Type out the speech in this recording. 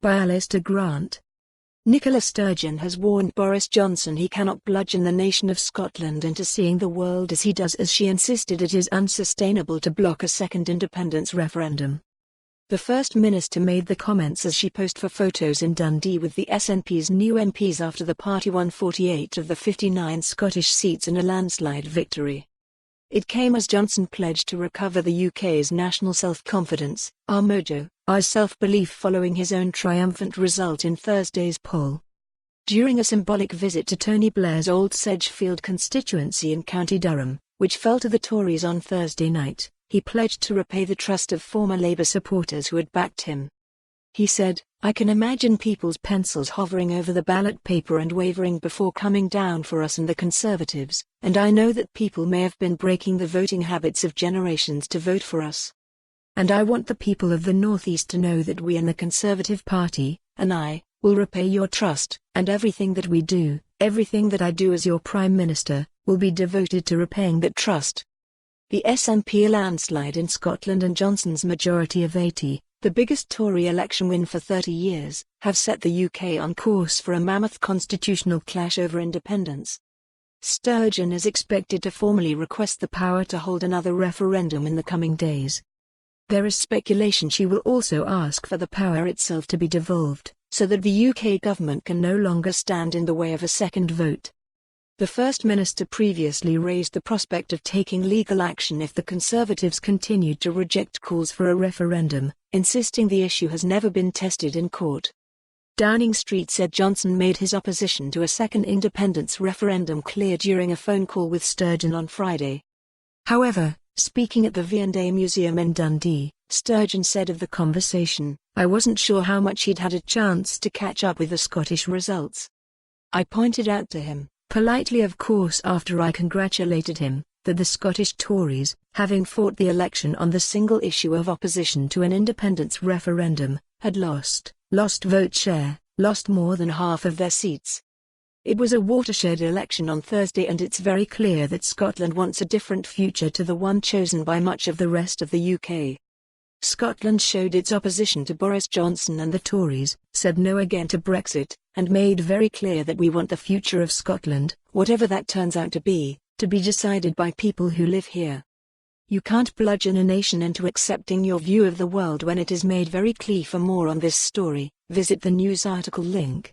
By Alistair Grant. NICOLA Sturgeon has warned Boris Johnson he cannot bludgeon the nation of Scotland into seeing the world as he does, as she insisted it is unsustainable to block a second independence referendum. The First Minister made the comments as she posed for photos in Dundee with the SNP's new MPs after the party won 48 of the 59 Scottish seats in a landslide victory. It came as Johnson pledged to recover the UK's national self-confidence, our mojo, our self-belief following his own triumphant result in Thursday's poll. During a symbolic visit to Tony Blair's old Sedgefield constituency in County Durham, which fell to the Tories on Thursday night, he pledged to repay the trust of former Labour supporters who had backed him. He said, "I can imagine people's pencils hovering over the ballot paper and wavering before coming down for us and the Conservatives, and I know that people may have been breaking the voting habits of generations to vote for us. And I want the people of the North East to know that we in the Conservative Party, and I, will repay your trust, and everything that we do, everything that I do as your Prime Minister, will be devoted to repaying that trust." The SNP landslide in Scotland and Johnson's majority of 80, the biggest Tory election win for 30 years, have set the UK on course for a mammoth constitutional clash over independence. Sturgeon is expected to formally request the power to hold another referendum in the coming days. There is speculation she will also ask for the power itself to be devolved, so that the UK government can no longer stand in the way of a second vote. The First Minister previously raised the prospect of taking legal action if the Conservatives continued to reject calls for a referendum, insisting the issue has never been tested in court. Downing Street said Johnson made his opposition to a second independence referendum clear during a phone call with Sturgeon on Friday. However, speaking at the V&A Museum in Dundee, Sturgeon said of the conversation, "I wasn't sure how much he'd had a chance to catch up with the Scottish results. I pointed out to him, politely of course after I congratulated him, that the Scottish Tories, having fought the election on the single issue of opposition to an independence referendum, had lost vote share, lost more than half of their seats. It was a watershed election on Thursday and it's very clear that Scotland wants a different future to the one chosen by much of the rest of the UK. Scotland showed its opposition to Boris Johnson and the Tories, said no again to Brexit, and made very clear that we want the future of Scotland, whatever that turns out to be decided by people who live here. You can't bludgeon a nation into accepting your view of the world when it is made very clear." For more on this story, visit the news article link.